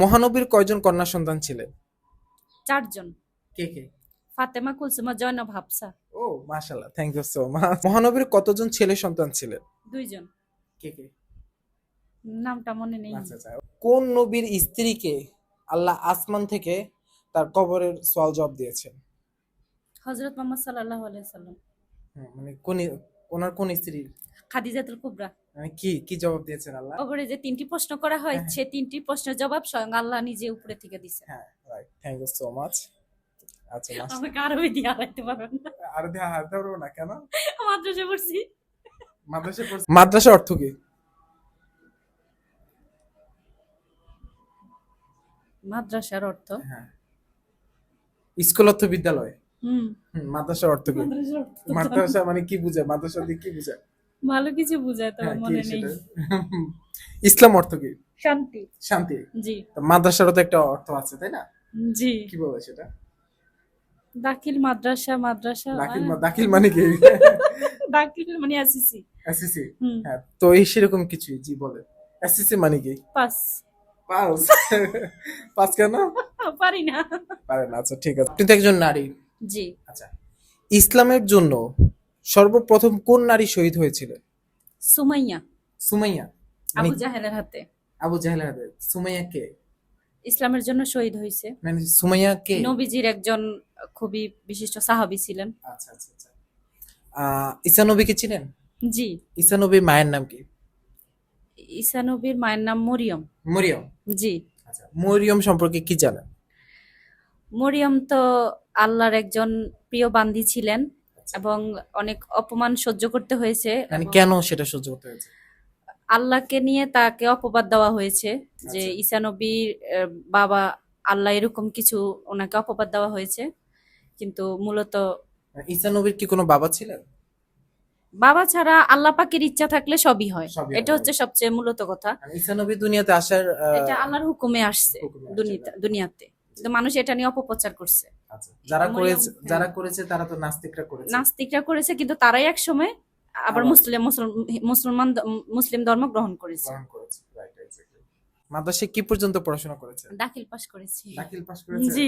মহানবীর কয়জন কন্যা সন্তান ছিলেন? 4 জন। কে কে? ফাতেমা, কুলসুমা, জয়নব, হাফসা। ও মাশাআল্লাহ, থ্যাংক ইউ সো মাচ। মহানবীর কতজন ছেলে সন্তান ছিলেন? 2 জন। কে কে? নামটা মনে নেই। আচ্ছা আচ্ছা। কোন নবীর স্ত্রীকে আল্লাহ আসমান থেকে তার কবরের সওয়াল জবাব দিয়েছেন? হযরত মুহাম্মদ সাল্লাল্লাহু আলাইহি ওয়াসাল্লাম। মানে কোন, ওনার কোন স্ত্রী? খাদিজাতুল কুবরা। মানে কি কি জবাব দিয়েছেন আল্লাহ? কবরে যে 3টি প্রশ্ন করা হয়, হ্যাঁ। সে 3টি প্রশ্নের জবাব স্বয়ং আল্লাহ নিজে উপরে থেকে দিছে। হ্যাঁ, right, thank you so much. আচ্ছা আমাকে আরবি দিয়ে হারাইতে পারবেন না। আর দেখা হাতে পারবো না কেন? মাদ্রাসায় পড়ছি। মাদ্রাসা অর্থ কি? মাদ্রাসার অর্থ হ্যাঁ, স্কুল অর্থ বিদ্যালয়। হুম মাদ্রাসার অর্থ কি? মাদ্রাসার অর্থ তো মাদ্রাসা মানে কি বোঝায়? মাদ্রাসা দিয়ে কি বোঝায়? ভালো কিছু বোঝায়, তবে হ্যাঁ, কি মনে নেই। সেটা? ইসলাম অর্থ কি? শান্তি। শান্তি। জি তো মাদ্রাসারও তো একটা অর্থ আছে, তাই না? জি। কি বলে সেটা? দাখিল মাদ্রাসা, মাদ্রাসা দাখিল মানে কি? দাখিল মানে আসিসি। এসএসসি। হুম। হ্যাঁ, তো এই সেরকম কিছুই, জি বলে। এসএসসি মানে কি? পাস। পাস। পাস কেন? পারি না। পারেন, আচ্ছা ঠিক আছে। আপনি তো একজন নারী। জি। আচ্ছা, ইসলামের জন্য সর্বপ্রথম কোন নারী শহীদ হয়েছিলেন? সুমাইয়া। সুমাইয়া। মানে আবু জাহেলের হাতে। আবু জাহেলের হাতে। সুমাইয়া কে? ইসলামের জন্য শহীদ হয়েছে। মানে সুমাইয়া কে? নবীজির একজন খুবই বিশিষ্ট সাহাবী ছিলেন। আচ্ছা আচ্ছা আচ্ছা। ঈসা নবীকে চিনেন? জি। ঈসা নবীর মায়ের নাম কি? ঈসা নবীর মায়ের নাম মরিয়ম। মরিয়ম। জি। আচ্ছা, মরিয়ম সম্পর্কে কি জানেন? মরিয়ম তো আল্লাহর একজন প্রিয় বান্দী ছিলেন আচ্ছা। এবং অনেক অপমান সহ্য করতে হয়েছে। মানে এবং কেন সেটা সহ্য করতে হয়েছে? আল্লাহকে নিয়ে তাকে অপবাদ দেওয়া হয়েছে যে আচ্ছা। ঈসা নবীর বাবা আল্লাহ, এরকম কিছু ওনাকে অপবাদ দেওয়া হয়েছে। কিন্তু মূলত ঈসা নবীর কি কোনো বাবা ছিলেন? বাবা ছাড়া আল্লাহ পাকের ইচ্ছা থাকলে সবই হয়, সবই এটা হয়। হচ্ছে সবচেয়ে মূলত কথা। মানে ঈসা নবী দুনিয়াতে আসার এটা আল্লাহর হুকুমে আসছে হুকুমে আসছে। দুনিয়াতে, কিন্তু মানুষ এটা নিয়ে অপপ্রচার করছে। আচ্ছা, যারা মরিয়ম, করেছে, হ্যাঁ। যারা করেছে তারা তো নাস্তিকরা করেছে। নাস্তিকরা করেছে, কিন্তু তারাই এক সময় আবার আবার মুসলিম ধর্ম গ্রহণ করেছে। গ্রহণ করেছে। Right, exactly. মাদ্রাসায় কি পর্যন্ত পড়াশোনা করেছে? দাখিল পাস করেছি। দাখিল পাস করেছে? জি।